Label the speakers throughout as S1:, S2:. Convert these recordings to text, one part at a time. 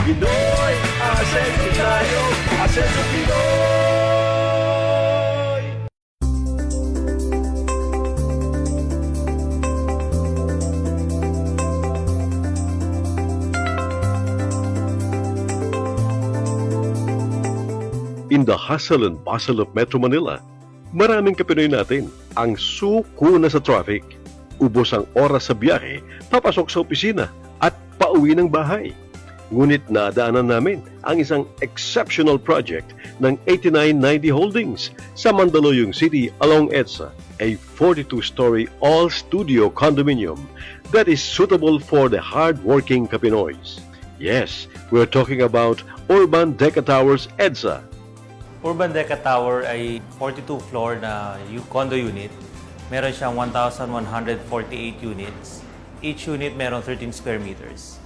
S1: Pinoy, asenso tayo, asenso Pinoy! In the hustle and bustle of Metro Manila, maraming Kapinoy natin ang suko na sa traffic. Ubos ang oras sa biyahe, papasok sa opisina at pauwi ng bahay. Ngunit nadaanan namin ang isang exceptional project ng 8990 Holdings sa Mandaluyong City along EDSA, a 42-story all-studio condominium that is suitable for the hard-working Kapinoys. Yes, we're talking about Urban Deca Towers EDSA.
S2: Urban Deca Tower ay 42-floor na condo unit. Meron siyang 1,148 units. Each unit meron 13 square meters.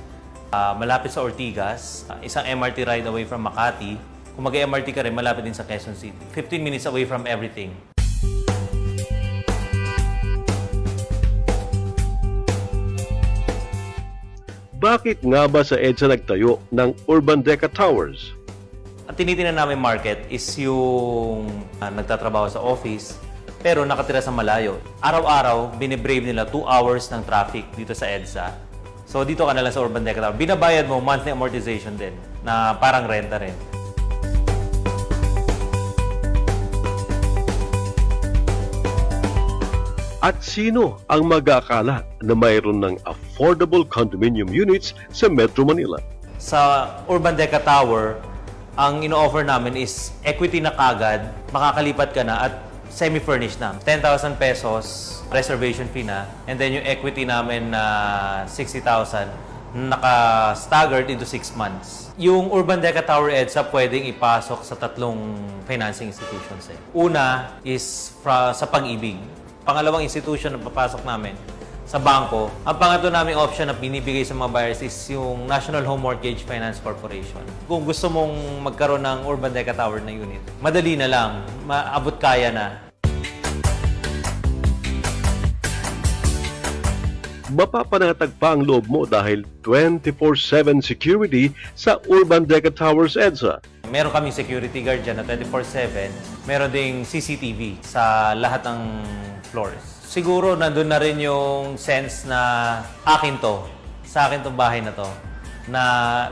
S2: Malapit sa Ortigas, isang MRT ride away from Makati. Kung mag-MRT ka rin, malapit din sa Quezon City. 15 minutes away from everything.
S1: Bakit nga ba sa EDSA nagtayo ng Urban Deca Towers?
S2: Ang tinitingnan namin market is yung nagtatrabaho sa office pero nakatira sa malayo. Araw-araw, binibrave nila 2 hours ng traffic dito sa EDSA. So dito ka na lang sa Urban Deca Tower. Binabayad mo monthly amortization din na parang renta rin.
S1: At sino ang mag-aakala na mayroon ng affordable condominium units sa Metro Manila?
S2: Sa Urban Deca Tower, ang ino-offer namin is equity na kagad, makakalipat ka na at semi-furnished na. 10,000 pesos reservation fee na, and then yung equity namin na 60,000 naka-staggered into 6 months. Yung Urban Deca Tower EDSA pwedeng ipasok sa 3 financing institutions. Una is sa Pag-ibig. Pangalawang institution na papasok namin sa bangko. Ang pangatlo naming option na binibigay sa mga buyers is yung National Home Mortgage Finance Corporation. Kung gusto mong magkaroon ng Urban Deca Tower na unit, madali na lang, maabot kaya na.
S1: Mapapanatag pa ang loob mo dahil 24/7 security sa Urban Deca Towers EDSA.
S2: Meron kaming security guard dyan na 24/7. Meron ding CCTV sa lahat ng floors. Siguro nandun na rin yung sense na akin to, sa akin tong bahay na to, na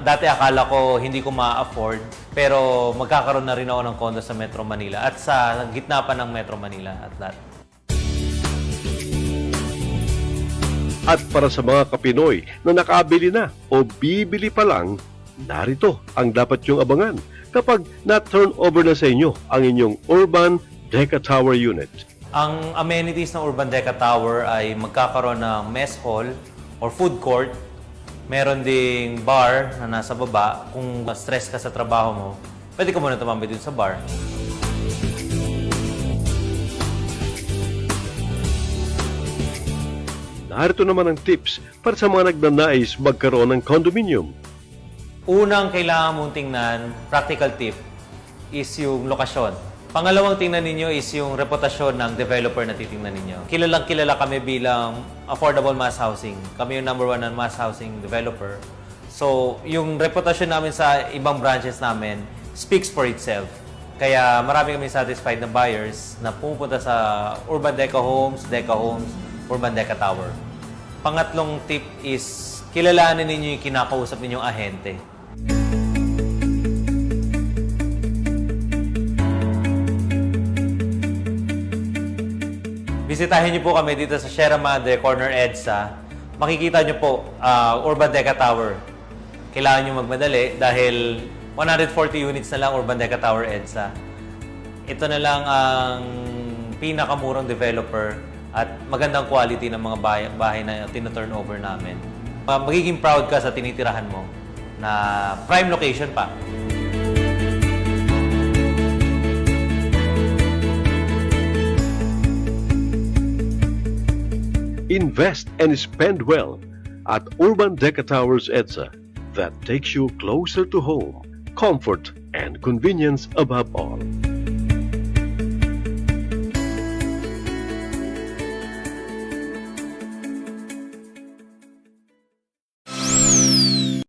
S2: dati akala ko hindi ko ma-afford, pero magkakaroon na rin ako ng condo sa Metro Manila at sa gitna pa ng Metro Manila at lahat.
S1: At para sa mga Kapinoy na nakabili na o bibili pa lang, narito ang dapat yung abangan kapag na-turn over na sa inyo ang inyong Urban Deca Tower unit.
S2: Ang amenities ng Urban Deca Tower ay magkakaroon ng mess hall or food court. Meron ding bar na nasa baba. Kung stress ka sa trabaho mo, pwede ka muna tumambay dun sa bar.
S1: Narito naman ang tips para sa mga nagnanais magkaroon ng condominium.
S2: Unang kailangan mong tingnan, practical tip, is yung lokasyon. Pangalawang tingnan ninyo is yung reputasyon ng developer na titingnan ninyo. Kilalang-kilala kami bilang affordable mass housing. Kami yung number 1 na mass housing developer. So, yung reputasyon namin sa ibang branches namin speaks for itself. Kaya marami kami satisfied na buyers na pupunta sa Urban Deca Homes, Urban Deca Tower. Pangatlong tip is kilalanin ninyo yung kinakausap ninyong ahente. Bisitahin niyo po kami dito sa Sierra Madre, Corner EDSA. Makikita niyo po Urban Deca Tower. Kailangan niyo magmadali dahil 140 units na lang Urban Deca Tower EDSA. Ito na lang ang pinakamurang developer at magandang quality ng mga bahay na tino-turnover namin. Magiging proud ka sa tinitirahan mo na prime location pa.
S1: Invest and spend well at Urban Deca Towers EDSA that takes you closer to home, comfort and convenience above all.